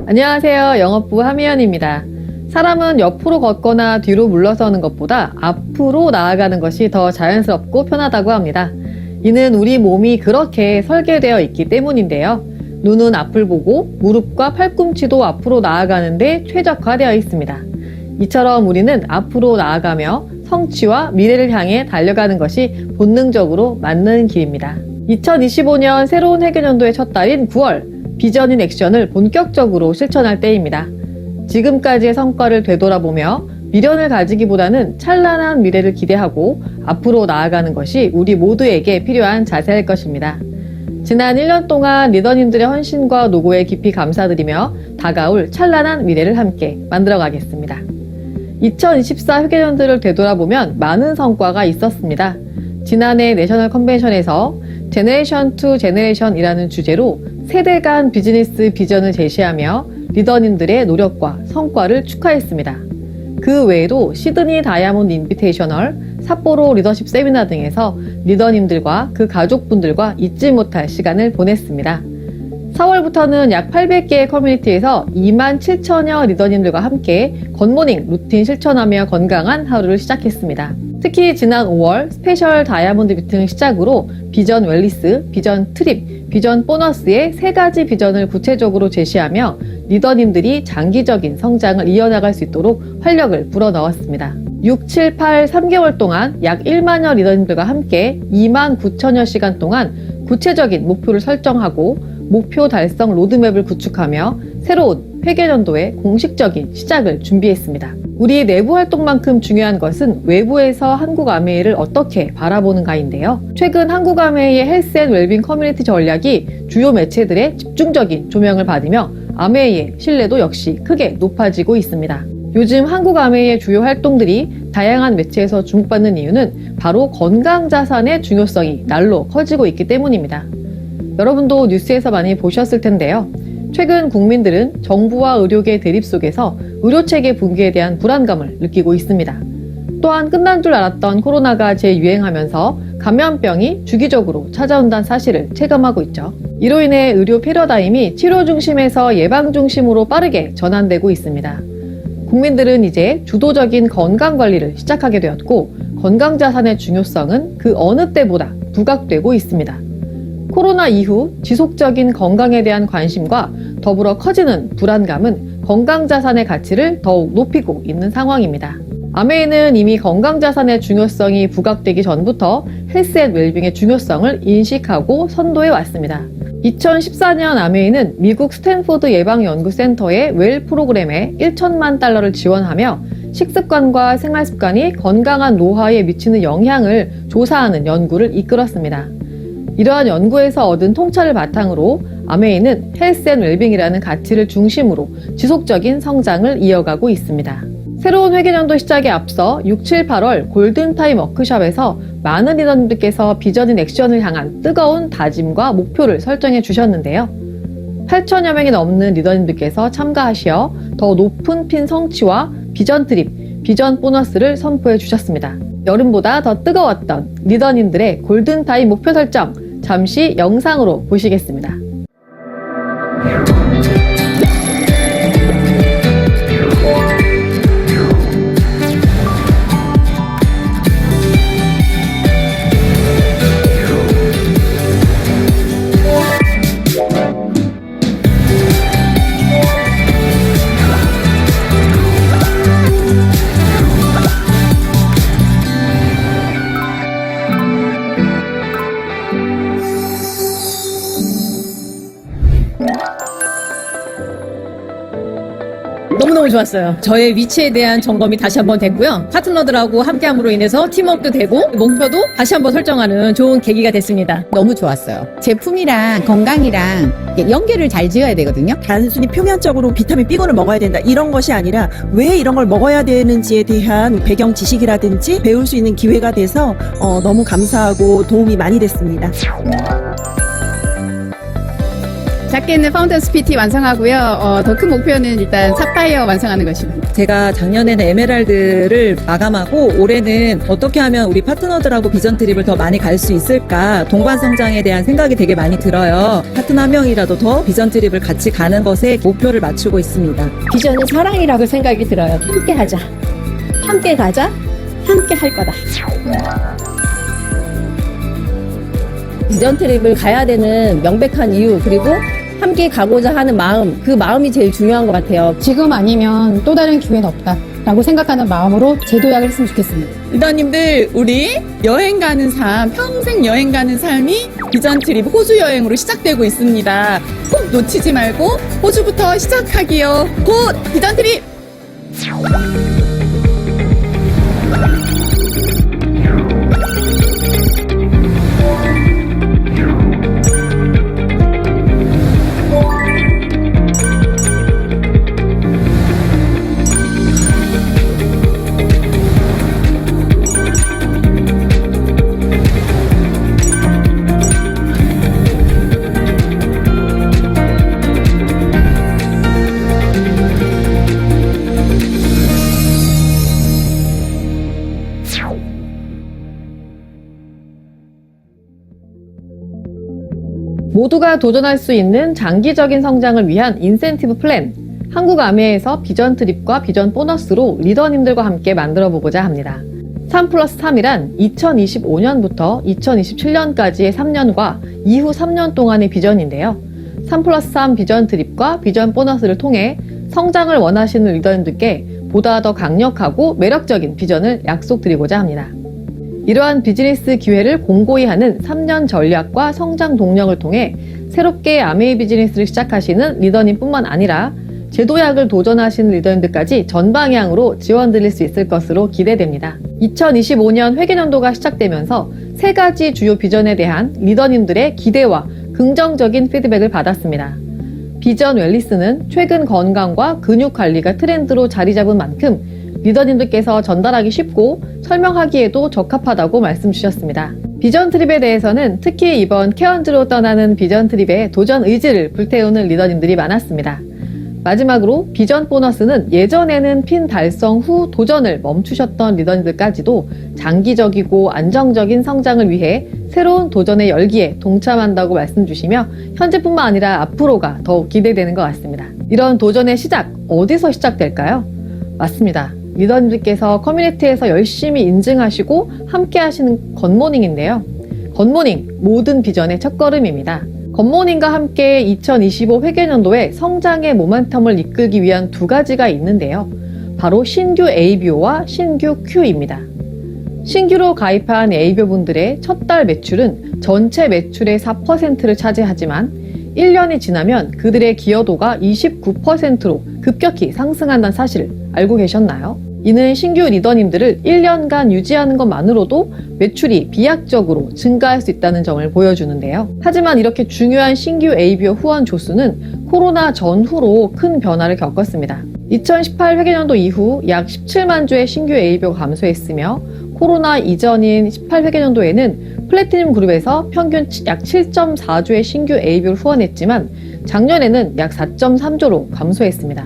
안녕하세요. 영업부 하미연입니다. 사람은 옆으로 걷거나 뒤로 물러서는 것보다 앞으로 나아가는 것이 더 자연스럽고 편하다고 합니다. 이는 우리 몸이 그렇게 설계되어 있기 때문인데요. 눈은 앞을 보고 무릎과 팔꿈치도 앞으로 나아가는데 최적화되어 있습니다. 이처럼 우리는 앞으로 나아가며 성취와 미래를 향해 달려가는 것이 본능적으로 맞는 길입니다. 2025년 새로운 회계연도의 첫 달인 9월, 비전 인 액션을 본격적으로 실천할 때입니다. 지금까지의 성과를 되돌아보며 미련을 가지기보다는 찬란한 미래를 기대하고 앞으로 나아가는 것이 우리 모두에게 필요한 자세일 것입니다. 지난 1년 동안 리더님들의 헌신과 노고에 깊이 감사드리며 다가올 찬란한 미래를 함께 만들어가겠습니다. 2024 회계연도를 되돌아보면 많은 성과가 있었습니다. 지난해 내셔널 컨벤션에서 제너레이션 투 제너레이션이라는 주제로 세대 간 비즈니스 비전을 제시하며 리더님들의 노력과 성과를 축하했습니다. 그 외에도 시드니 다이아몬드 인비테이셔널, 삿포로 리더십 세미나 등에서 리더님들과 그 가족분들과 잊지 못할 시간을 보냈습니다. 4월부터는 약 800개의 커뮤니티에서 27,000여 리더님들과 함께 굿모닝 루틴 실천하며 건강한 하루를 시작했습니다. 특히 지난 5월 스페셜 다이아몬드 미팅을 시작으로 비전 웰리스, 비전 트립, 비전 보너스의 3가지 비전을 구체적으로 제시하며 리더님들이 장기적인 성장을 이어나갈 수 있도록 활력을 불어넣었습니다. 6, 7, 8, 3개월 동안 약 1만여 리더님들과 함께 29,000여 시간 동안 구체적인 목표를 설정하고 목표 달성 로드맵을 구축하며 새로운 회계연도의 공식적인 시작을 준비했습니다. 우리 내부 활동만큼 중요한 것은 외부에서 한국아메이를 어떻게 바라보는가인데요. 최근 한국아메이의 헬스 앤 웰빙 커뮤니티 전략이 주요 매체들의 집중적인 조명을 받으며 아메이의 신뢰도 역시 크게 높아지고 있습니다. 요즘 한국아메이의 주요 활동들이 다양한 매체에서 주목받는 이유는 바로 건강자산의 중요성이 날로 커지고 있기 때문입니다. 여러분도 뉴스에서 많이 보셨을 텐데요. 최근 국민들은 정부와 의료계 대립 속에서 의료체계 붕괴에 대한 불안감을 느끼고 있습니다. 또한 끝난 줄 알았던 코로나가 재유행하면서 감염병이 주기적으로 찾아온다는 사실을 체감하고 있죠. 이로 인해 의료 패러다임이 치료 중심에서 예방 중심으로 빠르게 전환되고 있습니다. 국민들은 이제 주도적인 건강관리를 시작하게 되었고 건강자산의 중요성은 그 어느 때보다 부각되고 있습니다. 코로나 이후 지속적인 건강에 대한 관심과 더불어 커지는 불안감은 건강자산의 가치를 더욱 높이고 있는 상황입니다. 아메이는 이미 건강자산의 중요성이 부각되기 전부터 헬스 앤 웰빙의 중요성을 인식하고 선도해 왔습니다. 2014년 아메이는 미국 스탠포드 예방연구센터의 웰 프로그램에 1천만 달러를 지원하며 식습관과 생활습관이 건강한 노화에 미치는 영향을 조사하는 연구를 이끌었습니다. 이러한 연구에서 얻은 통찰을 바탕으로 아메이는 헬스 앤 웰빙이라는 가치를 중심으로 지속적인 성장을 이어가고 있습니다. 새로운 회계연도 시작에 앞서 6, 7, 8월 골든타임 워크숍에서 많은 리더님들께서 비전 인 액션을 향한 뜨거운 다짐과 목표를 설정해 주셨는데요. 8천여 명이 넘는 리더님들께서 참가하시어 더 높은 핀 성취와 비전 트립, 비전 보너스를 선포해 주셨습니다. 여름보다 더 뜨거웠던 리더님들의 골든타임 목표 설정, 잠시 영상으로 보시겠습니다. 너무너무 좋았어요. 저의 위치에 대한 점검이 다시 한번 됐고요. 파트너들하고 함께함으로 인해서 팀워크도 되고 목표도 다시 한번 설정하는 좋은 계기가 됐습니다. 너무 좋았어요. 제품이랑 건강이랑 연계를 잘 지어야 되거든요. 단순히 표면적으로 비타민 B군을 먹어야 된다 이런 것이 아니라 왜 이런 걸 먹어야 되는지에 대한 배경 지식이라든지 배울 수 있는 기회가 돼서 너무 감사하고 도움이 많이 됐습니다. 작게는 파운더스 PT 완성하고요. 더 큰 목표는 일단 사파이어 완성하는 것입니다. 제가 작년에는 에메랄드를 마감하고 올해는 어떻게 하면 우리 파트너들하고 비전 트립을 더 많이 갈 수 있을까 동반 성장에 대한 생각이 되게 많이 들어요. 파트너 한 명이라도 더 비전 트립을 같이 가는 것에 목표를 맞추고 있습니다. 비전은 사랑이라고 생각이 들어요. 함께 하자. 함께 가자. 함께 할 거다. 비전 트립을 가야 되는 명백한 이유, 그리고 함께 가고자 하는 마음, 그 마음이 제일 중요한 것 같아요. 지금 아니면 또 다른 기회는 없다라고 생각하는 마음으로 재도약을 했으면 좋겠습니다. 리더님들, 우리 여행 가는 삶, 평생 여행 가는 삶이 비전 트립 호주 여행으로 시작되고 있습니다. 꼭 놓치지 말고 호주부터 시작하기요. 곧 비전 트립! 모두가 도전할 수 있는 장기적인 성장을 위한 인센티브 플랜, 한국아메에서 비전 트립과 비전 보너스로 리더님들과 함께 만들어 보고자 합니다. 3+3이란 2025년부터 2027년까지의 3년과 이후 3년 동안의 비전인데요. 3+3 비전 트립과 비전 보너스를 통해 성장을 원하시는 리더님들께 보다 더 강력하고 매력적인 비전을 약속드리고자 합니다. 이러한 비즈니스 기회를 공고히 하는 3년 전략과 성장 동력을 통해 새롭게 아메이 비즈니스를 시작하시는 리더님뿐만 아니라 재도약을 도전하시는 리더님들까지 전방향으로 지원드릴 수 있을 것으로 기대됩니다. 2025년 회계연도가 시작되면서 3가지 주요 비전에 대한 리더님들의 기대와 긍정적인 피드백을 받았습니다. 비전 웰리스는 최근 건강과 근육 관리가 트렌드로 자리 잡은 만큼 리더님들께서 전달하기 쉽고 설명하기에도 적합하다고 말씀 주셨습니다. 비전 트립에 대해서는 특히 이번 케언즈로 떠나는 비전 트립에 도전 의지를 불태우는 리더님들이 많았습니다. 마지막으로 비전 보너스는 예전에는 핀 달성 후 도전을 멈추셨던 리더님들까지도 장기적이고 안정적인 성장을 위해 새로운 도전의 열기에 동참한다고 말씀 주시며 현재뿐만 아니라 앞으로가 더욱 기대되는 것 같습니다. 이런 도전의 시작, 어디서 시작될까요? 맞습니다. 리더님들께서 커뮤니티에서 열심히 인증하시고 함께 하시는 굿모닝인데요. 굿모닝, 모든 비전의 첫걸음입니다. 굿모닝과 함께 2025 회계연도에 성장의 모멘텀을 이끌기 위한 2가지가 있는데요. 바로 신규 ABO와 신규 Q입니다. 신규로 가입한 ABO 분들의 첫 달 매출은 전체 매출의 4%를 차지하지만 1년이 지나면 그들의 기여도가 29%로 급격히 상승한다는 사실을 알고 계셨나요? 이는 신규 리더님들을 1년간 유지하는 것만으로도 매출이 비약적으로 증가할 수 있다는 점을 보여주는데요. 하지만 이렇게 중요한 신규 ABO 후원 조수는 코로나 전후로 큰 변화를 겪었습니다. 2018 회계연도 이후 약 17만 주의 신규 ABO가 감소했으며 코로나 이전인 18 회계연도에는 플래티늄 그룹에서 평균 약 7.4조의 신규 ABO를 후원했지만 작년에는 약 4.3조로 감소했습니다.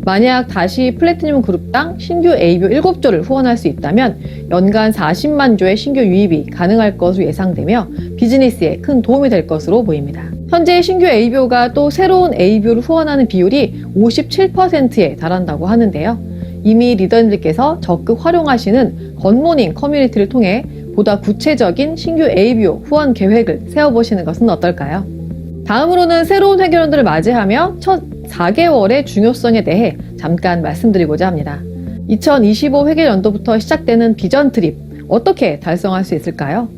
만약 다시 플래티늄 그룹당 신규 ABO 7조를 후원할 수 있다면 연간 40만 조의 신규 유입이 가능할 것으로 예상되며 비즈니스에 큰 도움이 될 것으로 보입니다. 현재 신규 ABO가 또 새로운 ABO를 후원하는 비율이 57%에 달한다고 하는데요. 이미 리더님들께서 적극 활용하시는 굿모닝 커뮤니티를 통해 보다 구체적인 신규 ABO 후원 계획을 세워보시는 것은 어떨까요? 다음으로는 새로운 회계연도를 맞이하며 첫 4개월의 중요성에 대해 잠깐 말씀드리고자 합니다. 2025 회계연도부터 시작되는 비전 트립, 어떻게 달성할 수 있을까요?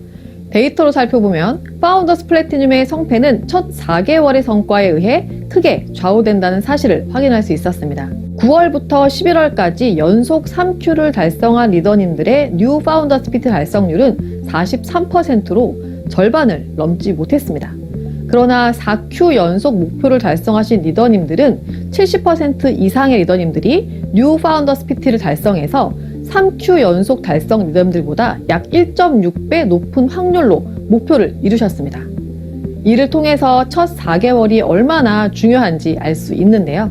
데이터로 살펴보면 파운더스 플래티늄의 성패는 첫 4개월의 성과에 의해 크게 좌우된다는 사실을 확인할 수 있었습니다. 9월부터 11월까지 연속 3Q를 달성한 리더님들의 뉴 파운더스 PT 달성률은 43%로 절반을 넘지 못했습니다. 그러나 4Q 연속 목표를 달성하신 리더님들은 70% 이상의 리더님들이 뉴 파운더스 PT를 달성해서 3Q 연속 달성 리더님들보다 약 1.6배 높은 확률로 목표를 이루셨습니다. 이를 통해서 첫 4개월이 얼마나 중요한지 알 수 있는데요.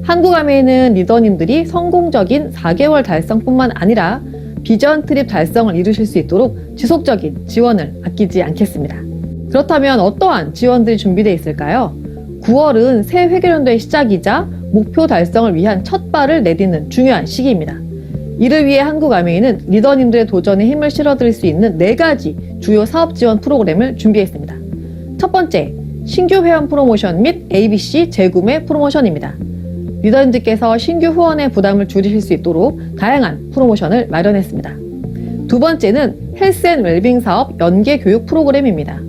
한국아메이는 리더님들이 성공적인 4개월 달성뿐만 아니라 비전 트립 달성을 이루실 수 있도록 지속적인 지원을 아끼지 않겠습니다. 그렇다면 어떠한 지원들이 준비되어 있을까요? 9월은 새 회계연도의 시작이자 목표 달성을 위한 첫 발을 내딛는 중요한 시기입니다. 이를 위해 한국아메이는 리더님들의 도전에 힘을 실어드릴 수 있는 4가지 주요 사업 지원 프로그램을 준비했습니다. 첫 번째, 신규 회원 프로모션 및 ABC 재구매 프로모션입니다. 리더님들께서 신규 후원의 부담을 줄이실 수 있도록 다양한 프로모션을 마련했습니다. 두 번째는 헬스 앤 웰빙 사업 연계 교육 프로그램입니다.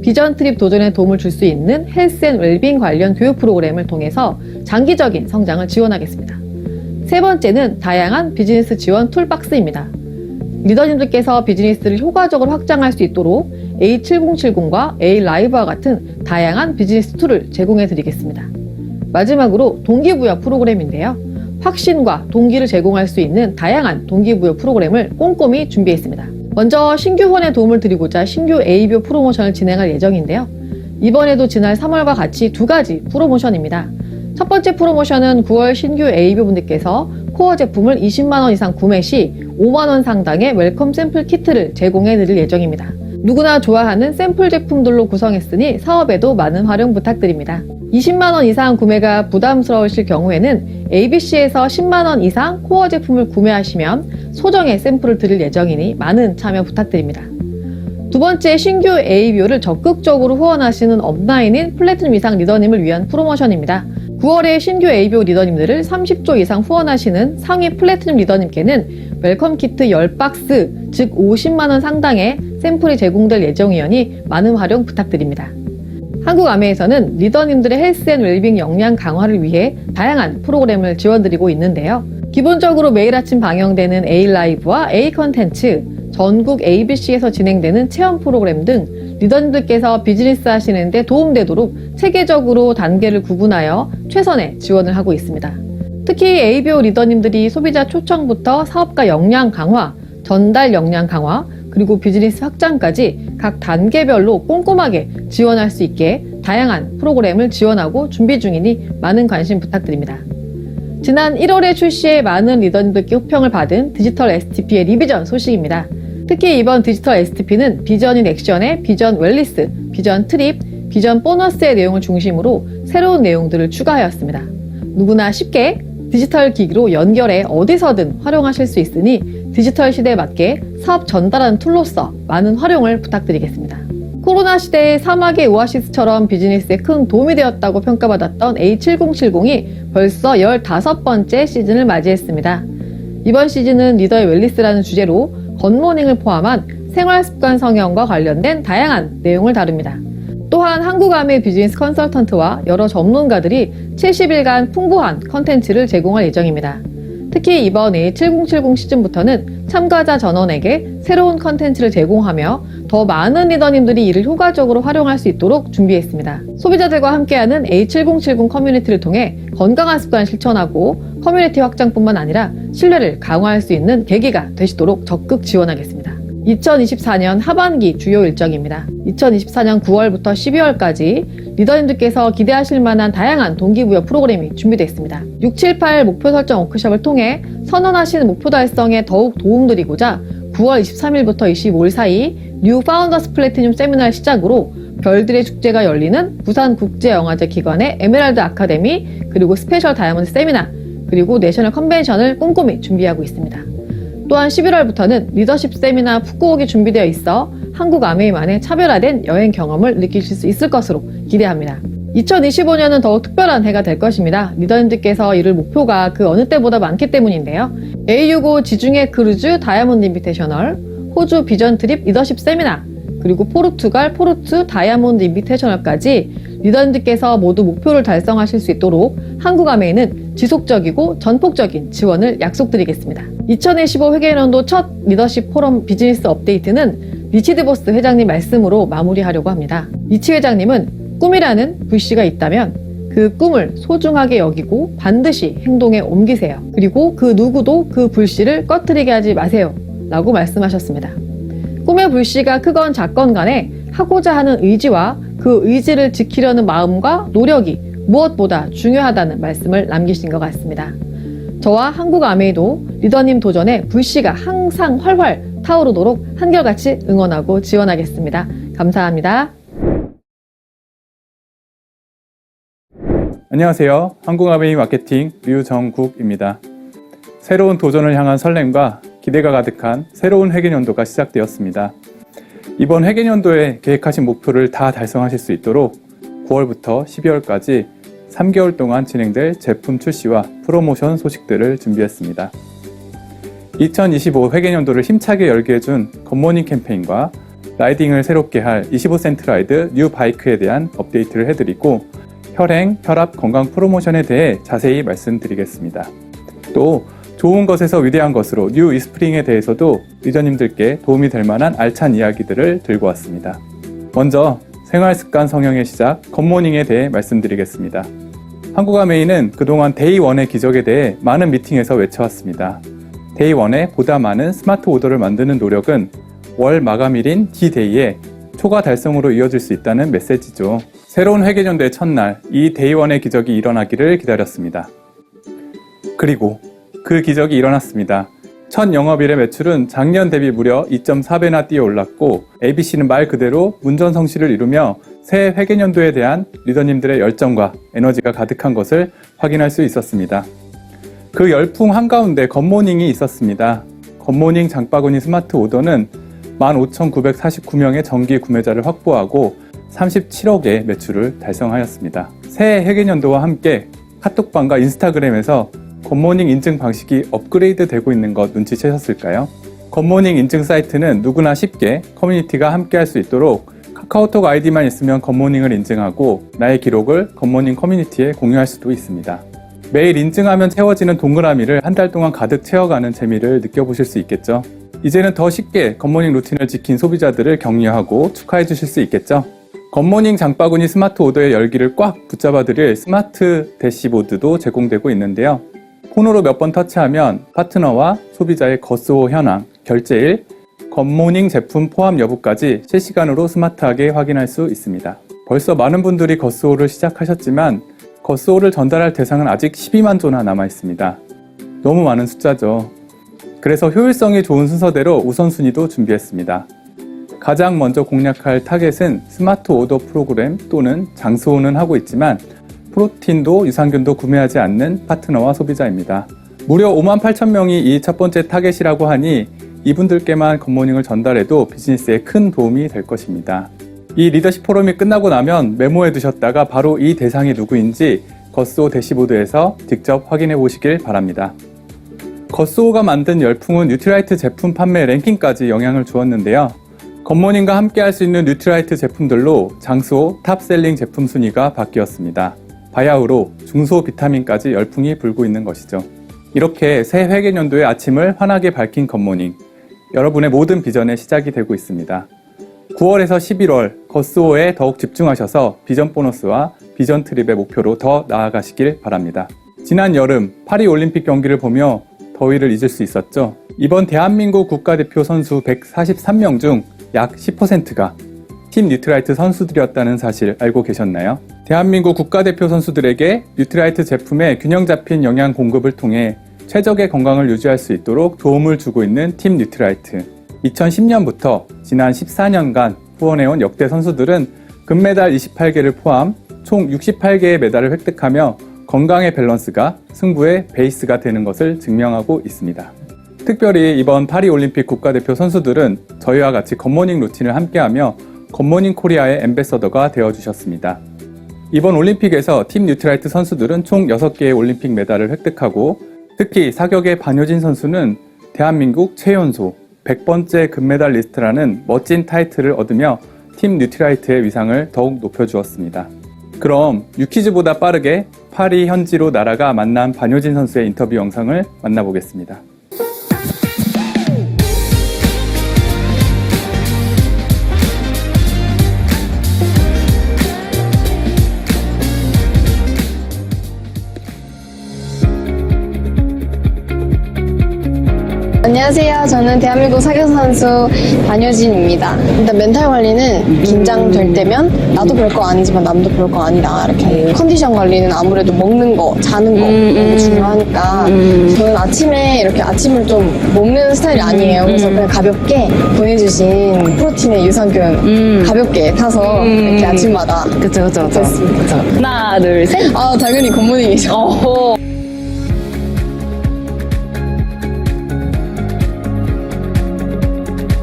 비전 트립 도전에 도움을 줄 수 있는 헬스 앤 웰빙 관련 교육 프로그램을 통해서 장기적인 성장을 지원하겠습니다. 세 번째는 다양한 비즈니스 지원 툴박스입니다. 리더님들께서 비즈니스를 효과적으로 확장할 수 있도록 A7070과 A-Live와 같은 다양한 비즈니스 툴을 제공해 드리겠습니다. 마지막으로 동기부여 프로그램인데요. 확신과 동기를 제공할 수 있는 다양한 동기부여 프로그램을 꼼꼼히 준비했습니다. 먼저 신규 후원에 도움을 드리고자 신규 ABO 프로모션을 진행할 예정인데요. 이번에도 지난 3월과 같이 2가지 프로모션입니다. 첫 번째 프로모션은 9월 신규 ABO 분들께서 코어 제품을 20만원 이상 구매 시 5만원 상당의 웰컴 샘플 키트를 제공해 드릴 예정입니다. 누구나 좋아하는 샘플 제품들로 구성했으니 사업에도 많은 활용 부탁드립니다. 20만원 이상 구매가 부담스러우실 경우에는 ABC에서 10만원 이상 코어 제품을 구매하시면 소정의 샘플을 드릴 예정이니 많은 참여 부탁드립니다. 두 번째, 신규 ABO를 적극적으로 후원하시는 업라인인 플래티넘 이상 리더님을 위한 프로모션입니다. 9월에 신규 ABO 리더님들을 30조 이상 후원하시는 상위 플래티넘 리더님께는 웰컴 키트 10박스, 즉 50만원 상당의 샘플이 제공될 예정이니 많은 활용 부탁드립니다. 한국아메에서는 리더님들의 헬스 앤 웰빙 역량 강화를 위해 다양한 프로그램을 지원드리고 있는데요. 기본적으로 매일 아침 방영되는 A-Live와 A-컨텐츠, 전국 ABC에서 진행되는 체험 프로그램 등 리더님들께서 비즈니스 하시는데 도움되도록 체계적으로 단계를 구분하여 최선의 지원을 하고 있습니다. 특히 ABO 리더님들이 소비자 초청부터 사업가 역량 강화, 전달 역량 강화, 그리고 비즈니스 확장까지 각 단계별로 꼼꼼하게 지원할 수 있게 다양한 프로그램을 지원하고 준비 중이니 많은 관심 부탁드립니다. 지난 1월에 출시해 많은 리더님들께 호평을 받은 디지털 STP의 리비전 소식입니다. 특히 이번 디지털 STP는 비전 인 액션의 비전 웰리스, 비전 트립, 비전 보너스의 내용을 중심으로 새로운 내용들을 추가하였습니다. 누구나 쉽게 디지털 기기로 연결해 어디서든 활용하실 수 있으니 디지털 시대에 맞게 사업 전달하는 툴로서 많은 활용을 부탁드리겠습니다. 코로나 시대의 사막의 오아시스처럼 비즈니스에 큰 도움이 되었다고 평가받았던 A7070이 벌써 15번째 시즌을 맞이했습니다. 이번 시즌은 리더의 웰리스라는 주제로 굿모닝을 포함한 생활습관 성형과 관련된 다양한 내용을 다룹니다. 또한 한국아메 비즈니스 컨설턴트와 여러 전문가들이 70일간 풍부한 컨텐츠를 제공할 예정입니다. 특히 이번 A7070 시즌부터는 참가자 전원에게 새로운 컨텐츠를 제공하며 더 많은 리더님들이 이를 효과적으로 활용할 수 있도록 준비했습니다. 소비자들과 함께하는 A7070 커뮤니티를 통해 건강한 습관을 실천하고 커뮤니티 확장뿐만 아니라 신뢰를 강화할 수 있는 계기가 되시도록 적극 지원하겠습니다. 2024년 하반기 주요 일정입니다. 2024년 9월부터 12월까지 리더님들께서 기대하실 만한 다양한 동기부여 프로그램이 준비되어 있습니다. 678 목표 설정 워크숍을 통해 선언하신 목표 달성에 더욱 도움드리고자 9월 23일부터 25일 사이 뉴 파운더스 플래티넘 세미나를 시작으로 별들의 축제가 열리는 부산국제영화제 기관의 에메랄드 아카데미, 그리고 스페셜 다이아몬드 세미나, 그리고 내셔널 컨벤션을 꼼꼼히 준비하고 있습니다. 또한 11월부터는 리더십 세미나 푸꾸옥이 준비되어 있어 한국 아메이만의 차별화된 여행 경험을 느끼실 수 있을 것으로 기대합니다. 2025년은 더욱 특별한 해가 될 것입니다. 리더님들께서 이룰 목표가 그 어느 때보다 많기 때문인데요. A65 지중해 크루즈 다이아몬드 인비테셔널, 호주 비전 트립 리더십 세미나, 그리고 포르투갈 포르투 다이아몬드 인비테셔널까지 리더님들께서 모두 목표를 달성하실 수 있도록 한국아메이는 지속적이고 전폭적인 지원을 약속드리겠습니다. 2025 회계연도 첫 리더십 포럼 비즈니스 업데이트는 리치드 보스 회장님 말씀으로 마무리하려고 합니다. 리치 회장님은 꿈이라는 불씨가 있다면 그 꿈을 소중하게 여기고 반드시 행동에 옮기세요. 그리고 그 누구도 그 불씨를 꺼트리게 하지 마세요. 라고 말씀하셨습니다. 꿈의 불씨가 크건 작건 간에 하고자 하는 의지와 그 의지를 지키려는 마음과 노력이 무엇보다 중요하다는 말씀을 남기신 것 같습니다. 저와 한국아메이도 리더님 도전에 불씨가 항상 활활 타오르도록 한결같이 응원하고 지원하겠습니다. 감사합니다. 안녕하세요. 한국아메이 마케팅 류정국입니다. 새로운 도전을 향한 설렘과 기대가 가득한 새로운 회계연도가 시작되었습니다. 이번 회계연도에 계획하신 목표를 다 달성하실 수 있도록 9월부터 12월까지 3개월 동안 진행될 제품 출시와 프로모션 소식들을 준비했습니다. 2025 회계연도를 힘차게 열게 해준 굿모닝 캠페인과 라이딩을 새롭게 할 25센트 라이드 뉴 바이크에 대한 업데이트를 해드리고 혈행, 혈압 건강 프로모션에 대해 자세히 말씀드리겠습니다. 또 좋은 것에서 위대한 것으로 뉴 이스프링에 대해서도 리더님들께 도움이 될 만한 알찬 이야기들을 들고 왔습니다. 먼저 생활습관 성형의 시작 굿모닝에 대해 말씀드리겠습니다. 한국아메이는 그동안 데이1의 기적에 대해 많은 미팅에서 외쳐왔습니다. 데이1에 보다 많은 스마트 오더를 만드는 노력은 월 마감일인 D-Day에 초과 달성으로 이어질 수 있다는 메시지죠. 새로운 회계연도의 첫날, 이 데이1의 기적이 일어나기를 기다렸습니다. 그리고 그 기적이 일어났습니다. 첫 영업일의 매출은 작년 대비 무려 2.4배나 뛰어 올랐고 ABC는 말 그대로 문전성시를 이루며 새 회계연도에 대한 리더님들의 열정과 에너지가 가득한 것을 확인할 수 있었습니다. 그 열풍 한가운데 굿모닝이 있었습니다. 굿모닝 장바구니 스마트 오더는 15,949명의 정기 구매자를 확보하고 37억의 매출을 달성하였습니다. 새 회계연도와 함께 카톡방과 인스타그램에서 굿모닝 인증 방식이 업그레이드 되고 있는 것 눈치채셨을까요? 굿모닝 인증 사이트는 누구나 쉽게 커뮤니티가 함께 할 수 있도록 카카오톡 아이디만 있으면 굿모닝을 인증하고 나의 기록을 굿모닝 커뮤니티에 공유할 수도 있습니다. 매일 인증하면 채워지는 동그라미를 한 달 동안 가득 채워가는 재미를 느껴보실 수 있겠죠? 이제는 더 쉽게 굿모닝 루틴을 지킨 소비자들을 격려하고 축하해 주실 수 있겠죠? 굿모닝 장바구니 스마트 오더의 열기를 꽉 붙잡아드릴 스마트 대시보드도 제공되고 있는데요. 폰으로 몇 번 터치하면 파트너와 소비자의 거스오 현황, 결제일, 굿모닝 제품 포함 여부까지 실시간으로 스마트하게 확인할 수 있습니다. 벌써 많은 분들이 거스오를 시작하셨지만 거스오를 전달할 대상은 아직 12만 조나 남아 있습니다. 너무 많은 숫자죠. 그래서 효율성이 좋은 순서대로 우선순위도 준비했습니다. 가장 먼저 공략할 타겟은 스마트 오더 프로그램 또는 장수호는 하고 있지만 프로틴도 유산균도 구매하지 않는 파트너와 소비자입니다. 무려 58,000명이 이 첫 번째 타겟이라고 하니 이분들께만 굿모닝을 전달해도 비즈니스에 큰 도움이 될 것입니다. 이 리더십 포럼이 끝나고 나면 메모해 두셨다가 바로 이 대상이 누구인지 거스오 대시보드에서 직접 확인해 보시길 바랍니다. 거스오가 만든 열풍은 뉴트라이트 제품 판매 랭킹까지 영향을 주었는데요. 굿모닝과 함께 할 수 있는 뉴트라이트 제품들로 장수호 탑셀링 제품 순위가 바뀌었습니다. 바야흐로 중소 비타민까지 열풍이 불고 있는 것이죠. 이렇게 새 회계연도의 아침을 환하게 밝힌 굿모닝, 여러분의 모든 비전의 시작이 되고 있습니다. 9월에서 11월 거스오에 더욱 집중하셔서 비전 보너스와 비전 트립의 목표로 더 나아가시길 바랍니다. 지난 여름 파리 올림픽 경기를 보며 더위를 잊을 수 있었죠. 이번 대한민국 국가대표 선수 143명 중 약 10%가 팀 뉴트라이트 선수들이었다는 사실 알고 계셨나요? 대한민국 국가대표 선수들에게 뉴트라이트 제품의 균형 잡힌 영양 공급을 통해 최적의 건강을 유지할 수 있도록 도움을 주고 있는 팀 뉴트라이트. 2010년부터 지난 14년간 후원해온 역대 선수들은 금메달 28개를 포함 총 68개의 메달을 획득하며 건강의 밸런스가 승부의 베이스가 되는 것을 증명하고 있습니다. 특별히 이번 파리올림픽 국가대표 선수들은 저희와 같이 굿모닝 루틴을 함께하며 굿모닝 코리아의 앰베서더가 되어주셨습니다. 이번 올림픽에서 팀 뉴트라이트 선수들은 총 6개의 올림픽 메달을 획득하고 특히 사격의 반효진 선수는 대한민국 최연소 100번째 금메달 리스트라는 멋진 타이틀을 얻으며 팀 뉴트라이트의 위상을 더욱 높여주었습니다. 그럼 유퀴즈보다 빠르게 파리 현지로 날아가 만난 반효진 선수의 인터뷰 영상을 만나보겠습니다. 안녕하세요. 저는 대한민국 사격 선수 반효진입니다. 일단 멘탈 관리는 긴장될 때면 나도 별거 아니지만 남도 별거 아니다 이렇게 컨디션 관리는 아무래도 먹는 거, 자는 거 이런 게 중요하니까 저는 아침에 이렇게 아침을 좀 먹는 스타일이 아니에요. 그래서 그냥 가볍게 보내주신 프로틴의 유산균 가볍게 타서 이렇게 아침마다 그쵸. 됐습니다. 하나, 둘, 셋. 아 당연히 굿모닝이죠.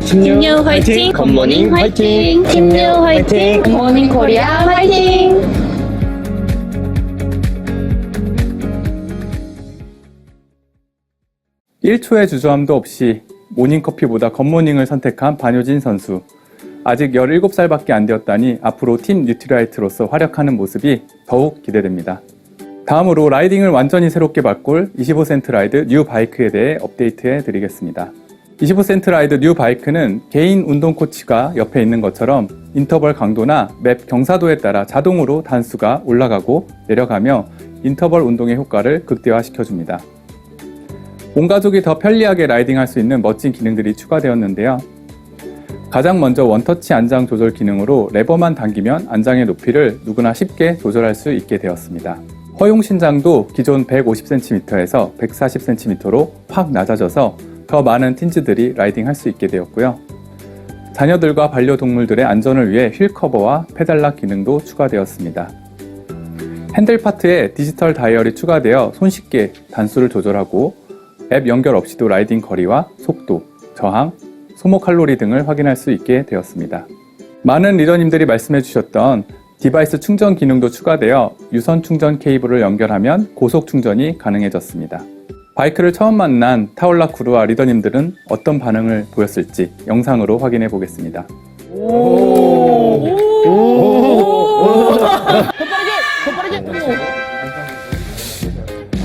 김유 화이팅! 굿모닝 화이팅! 김유 화이팅! 굿모닝 코리아 화이팅! 1초의 주저함도 없이 모닝커피보다 굿모닝을 선택한 반효진 선수. 아직 17살밖에 안 되었다니 앞으로 팀 뉴트리라이트로서 활약하는 모습이 더욱 기대됩니다. 다음으로 라이딩을 완전히 새롭게 바꿀 25센트 라이드 뉴 바이크에 대해 업데이트해 드리겠습니다. 25센트 라이드 뉴 바이크는 개인 운동 코치가 옆에 있는 것처럼 인터벌 강도나 맵 경사도에 따라 자동으로 단수가 올라가고 내려가며 인터벌 운동의 효과를 극대화시켜줍니다. 온 가족이 더 편리하게 라이딩할 수 있는 멋진 기능들이 추가되었는데요. 가장 먼저 원터치 안장 조절 기능으로 레버만 당기면 안장의 높이를 누구나 쉽게 조절할 수 있게 되었습니다. 허용 신장도 기존 150cm에서 140cm로 확 낮아져서 더 많은 팀즈들이 라이딩할 수 있게 되었고요. 자녀들과 반려동물들의 안전을 위해 휠 커버와 페달락 기능도 추가되었습니다. 핸들 파트에 디지털 다이얼이 추가되어 손쉽게 단수를 조절하고 앱 연결 없이도 라이딩 거리와 속도, 저항, 소모 칼로리 등을 확인할 수 있게 되었습니다. 많은 리더님들이 말씀해 주셨던 디바이스 충전 기능도 추가되어 유선 충전 케이블을 연결하면 고속 충전이 가능해졌습니다. 바이크를 처음 만난 타올라 크루와 리더님들은 어떤 반응을 보였을지 영상으로 확인해 보겠습니다.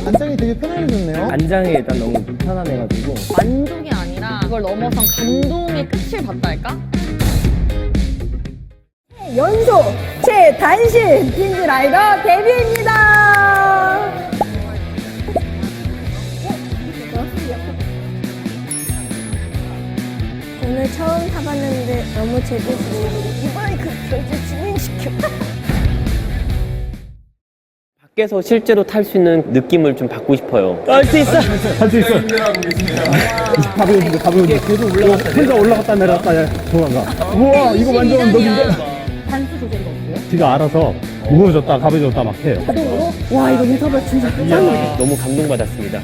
안장이 되게 편안해졌네요. 안장이 일단 너무 편안해가지고 만족이 아니라 그걸 넘어선 감동의 끝을 봤달까? 연소 최단신 틴즈라이더 데뷔입니다. 오늘 처음 타봤는데 너무 재밌어요. 이 바이크 이제 진행시켜. 밖에서 실제로 탈 수 있는 느낌을 좀 받고 싶어요. 할 수 있어. 할 수 있어. 가벼운데. 계속 올라갔다. 혼자 올라갔다 내려갔다 도망가. 우와, 이거 완전 언덕인데. 단수 조절이 없고요. 지가 알아서 무거워졌다 가벼워졌다 막 해요. 자동으로? 와, 이거 인터벌 진짜 짱이네. 너무 감동받았습니다.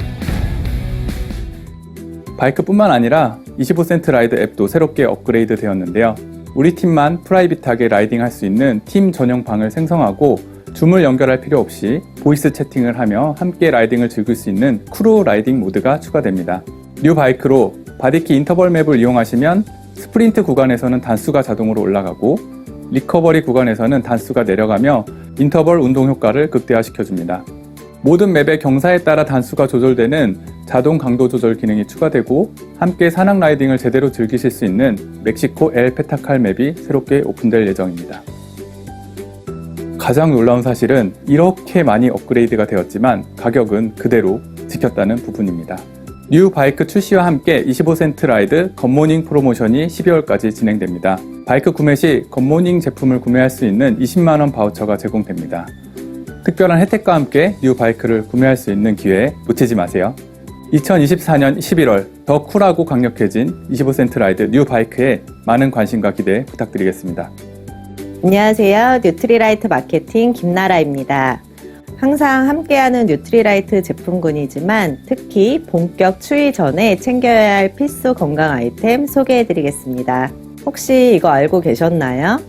바이크뿐만 아니라 25센트 라이드 앱도 새롭게 업그레이드 되었는데요. 우리 팀만 프라이빗하게 라이딩할 수 있는 팀 전용 방을 생성하고 줌을 연결할 필요 없이 보이스 채팅을 하며 함께 라이딩을 즐길 수 있는 크루 라이딩 모드가 추가됩니다. 뉴 바이크로 바디키 인터벌 맵을 이용하시면 스프린트 구간에서는 단수가 자동으로 올라가고 리커버리 구간에서는 단수가 내려가며 인터벌 운동 효과를 극대화시켜줍니다. 모든 맵의 경사에 따라 단수가 조절되는 자동 강도 조절 기능이 추가되고 함께 산악 라이딩을 제대로 즐기실 수 있는 멕시코 엘 페타칼 맵이 새롭게 오픈될 예정입니다. 가장 놀라운 사실은 이렇게 많이 업그레이드가 되었지만 가격은 그대로 지켰다는 부분입니다. 뉴 바이크 출시와 함께 25센트 라이드 굿모닝 프로모션이 12월까지 진행됩니다. 바이크 구매 시 굿모닝 제품을 구매할 수 있는 20만원 바우처가 제공됩니다. 특별한 혜택과 함께 뉴 바이크를 구매할 수 있는 기회 놓치지 마세요. 2024년 11월 더 쿨하고 강력해진 25센트 라이드 뉴 바이크에 많은 관심과 기대 부탁드리겠습니다. 안녕하세요. 뉴트리라이트 마케팅 김나라입니다. 항상 함께하는 뉴트리라이트 제품군이지만 특히 본격 추위 전에 챙겨야 할 필수 건강 아이템 소개해드리겠습니다. 혹시 이거 알고 계셨나요?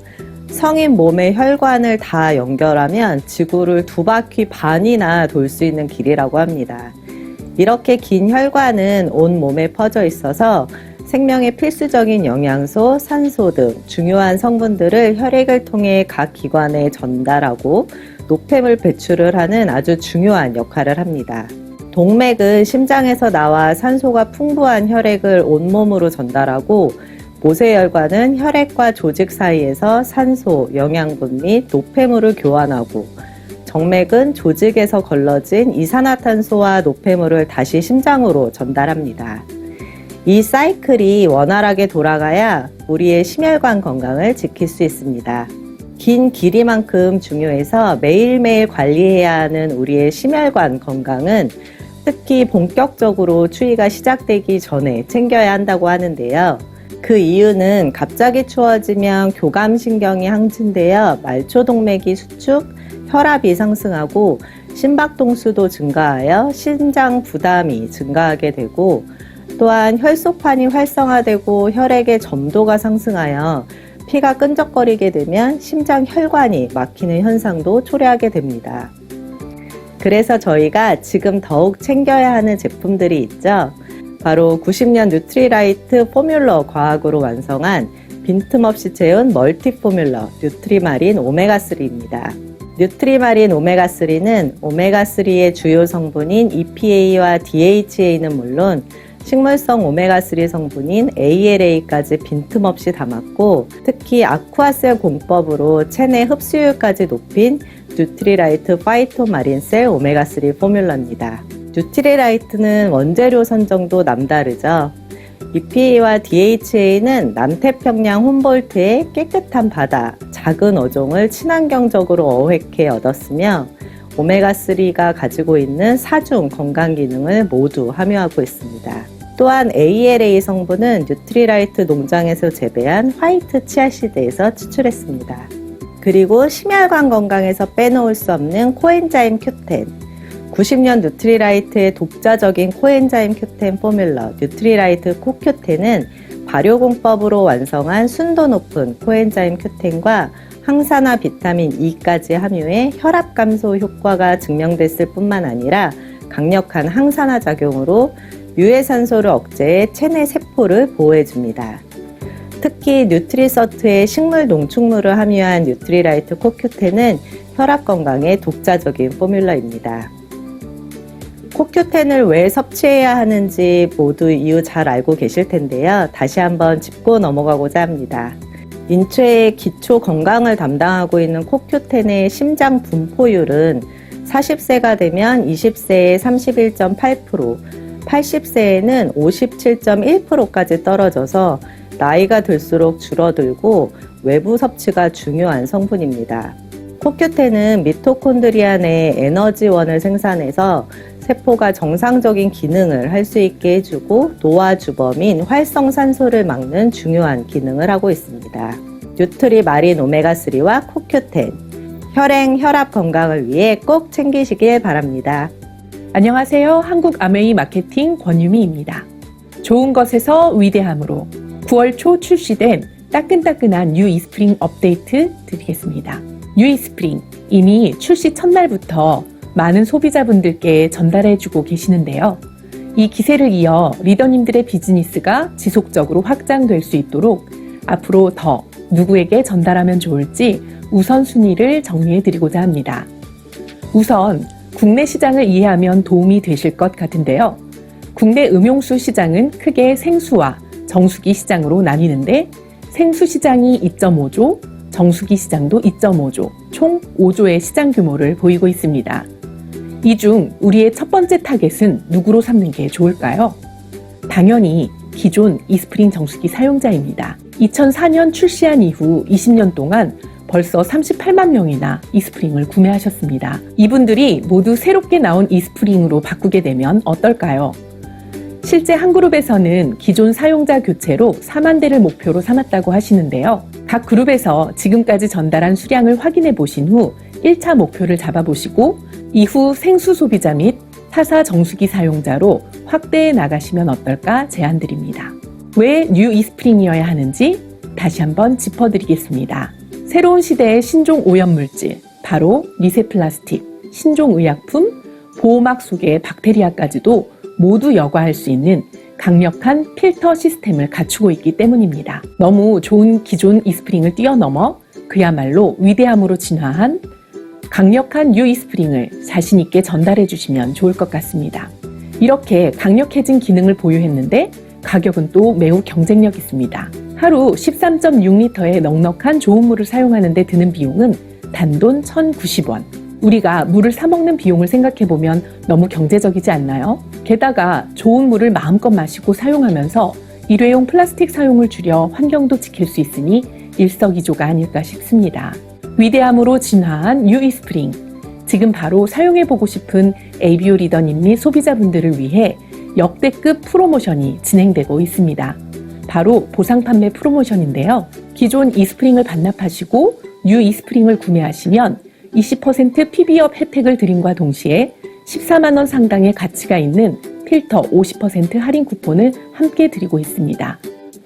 성인 몸의 혈관을 다 연결하면 지구를 2바퀴 반이나 돌 수 있는 길이라고 합니다. 이렇게 긴 혈관은 온 몸에 퍼져 있어서 생명의 필수적인 영양소, 산소 등 중요한 성분들을 혈액을 통해 각 기관에 전달하고 노폐물 배출을 하는 아주 중요한 역할을 합니다. 동맥은 심장에서 나와 산소가 풍부한 혈액을 온몸으로 전달하고 모세혈관은 혈액과 조직 사이에서 산소, 영양분 및 노폐물을 교환하고 정맥은 조직에서 걸러진 이산화탄소와 노폐물을 다시 심장으로 전달합니다. 이 사이클이 원활하게 돌아가야 우리의 심혈관 건강을 지킬 수 있습니다. 긴 길이만큼 중요해서 매일매일 관리해야 하는 우리의 심혈관 건강은 특히 본격적으로 추위가 시작되기 전에 챙겨야 한다고 하는데요. 그 이유는 갑자기 추워지면 교감신경이 항진되어 말초동맥이 수축, 혈압이 상승하고 심박동수도 증가하여 신장 부담이 증가하게 되고, 또한 혈소판이 활성화되고 혈액의 점도가 상승하여 피가 끈적거리게 되면 심장 혈관이 막히는 현상도 초래하게 됩니다. 그래서 저희가 지금 더욱 챙겨야 하는 제품들이 있죠. 바로 90년 뉴트리라이트 포뮬러 과학으로 완성한 빈틈없이 채운 멀티 포뮬러 뉴트리마린 오메가3입니다. 뉴트리마린 오메가3는 오메가3의 주요 성분인 EPA와 DHA는 물론 식물성 오메가3 성분인 ALA까지 빈틈없이 담았고, 특히 아쿠아셀 공법으로 체내 흡수율까지 높인 뉴트리라이트 파이토마린셀 오메가3 포뮬러입니다. 뉴트리라이트는 원재료 선정도 남다르죠. EPA와 DHA는 남태평양 훔볼트의 깨끗한 바다, 작은 어종을 친환경적으로 어획해 얻었으며, 오메가3가 가지고 있는 4중 건강 기능을 모두 함유하고 있습니다. 또한 ALA 성분은 뉴트리라이트 농장에서 재배한 화이트 치아씨드에서 추출했습니다. 그리고 심혈관 건강에서 빼놓을 수 없는 코엔자임 Q10. 90년 뉴트리라이트의 독자적인 코엔자임 Q10 포뮬러 뉴트리라이트 코Q10은 발효공법으로 완성한 순도 높은 코엔자임 Q10과 항산화 비타민 E까지 함유해 혈압 감소 효과가 증명됐을 뿐만 아니라 강력한 항산화 작용으로 유해산소를 억제해 체내 세포를 보호해줍니다. 특히 뉴트리서트에 식물 농축물을 함유한 뉴트리라이트 코큐텐은 혈압 건강에 독자적인 포뮬러입니다. 코큐텐을 왜 섭취해야 하는지 모두 이유 잘 알고 계실 텐데요. 다시 한번 짚고 넘어가고자 합니다. 인체의 기초 건강을 담당하고 있는 코큐텐의 심장 분포율은 40세가 되면 20세에 31.8%, 80세에는 57.1%까지 떨어져서 나이가 들수록 줄어들고 외부 섭취가 중요한 성분입니다. 코큐텐은 미토콘드리아 내 에너지원을 생산해서 세포가 정상적인 기능을 할 수 있게 해주고 노화 주범인 활성산소를 막는 중요한 기능을 하고 있습니다. 뉴트리마린 오메가3와 코큐텐, 혈압 건강을 위해 꼭 챙기시길 바랍니다. 안녕하세요. 한국 아메이 마케팅 권유미입니다. 좋은 것에서 위대함으로 9월 초 출시된 따끈따끈한 뉴 이스프링 업데이트 드리겠습니다. 뉴 이스프링 이미 출시 첫날부터 많은 소비자분들께 전달해주고 계시는데요. 이 기세를 이어 리더님들의 비즈니스가 지속적으로 확장될 수 있도록 앞으로 더 누구에게 전달하면 좋을지 우선순위를 정리해드리고자 합니다. 우선 국내 시장을 이해하면 도움이 되실 것 같은데요. 국내 음용수 시장은 크게 생수와 정수기 시장으로 나뉘는데 생수 시장이 2.5조, 정수기 시장도 2.5조, 총 5조의 시장 규모를 보이고 있습니다. 이 중 우리의 첫 번째 타겟은 누구로 삼는 게 좋을까요? 당연히 기존 이스프링 정수기 사용자입니다. 2004년 출시한 이후 20년 동안 벌써 38만 명이나 이스프링을 구매하셨습니다. 이분들이 모두 새롭게 나온 이스프링으로 바꾸게 되면 어떨까요? 실제 한 그룹에서는 기존 사용자 교체로 4만 대를 목표로 삼았다고 하시는데요. 각 그룹에서 지금까지 전달한 수량을 확인해 보신 후 1차 목표를 잡아보시고 이후 생수 소비자 및 타사 정수기 사용자로 확대해 나가시면 어떨까 제안드립니다. 왜 뉴 이스프링이어야 하는지 다시 한번 짚어드리겠습니다. 새로운 시대의 신종 오염물질, 바로 미세 플라스틱, 신종 의약품, 보호막 속의 박테리아까지도 모두 여과할 수 있는 강력한 필터 시스템을 갖추고 있기 때문입니다. 너무 좋은 기존 이스프링을 뛰어넘어 그야말로 위대함으로 진화한 강력한 뉴 이스프링을 자신 있게 전달해 주시면 좋을 것 같습니다. 이렇게 강력해진 기능을 보유했는데 가격은 또 매우 경쟁력 있습니다. 하루 13.6리터의 넉넉한 좋은 물을 사용하는 데 드는 비용은 단돈 1,090원. 우리가 물을 사 먹는 비용을 생각해보면 너무 경제적이지 않나요? 게다가 좋은 물을 마음껏 마시고 사용하면서 일회용 플라스틱 사용을 줄여 환경도 지킬 수 있으니 일석이조가 아닐까 싶습니다. 위대함으로 진화한 유이스프링. 지금 바로 사용해보고 싶은 ABO 리더님 및 소비자분들을 위해 역대급 프로모션이 진행되고 있습니다. 바로 보상 판매 프로모션인데요. 기존 이스프링을 반납하시고 뉴 이스프링을 구매하시면 20% PB업 혜택을 드림과 동시에 14만 원 상당의 가치가 있는 필터 50% 할인 쿠폰을 함께 드리고 있습니다.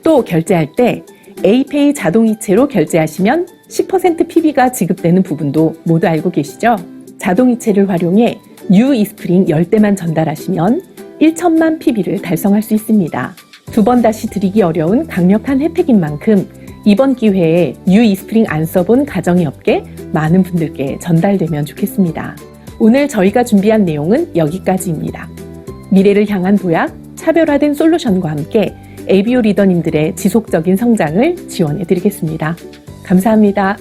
또 결제할 때 A페이 자동이체로 결제하시면 10% PB가 지급되는 부분도 모두 알고 계시죠? 자동이체를 활용해 뉴 이스프링 10대만 전달하시면 1천만 PB를 달성할 수 있습니다. 두 번 다시 드리기 어려운 강력한 혜택인 만큼 이번 기회에 뉴 이스프링 안 써본 가정이 없게 많은 분들께 전달되면 좋겠습니다. 오늘 저희가 준비한 내용은 여기까지입니다. 미래를 향한 도약, 차별화된 솔루션과 함께 ABO 리더님들의 지속적인 성장을 지원해 드리겠습니다. 감사합니다.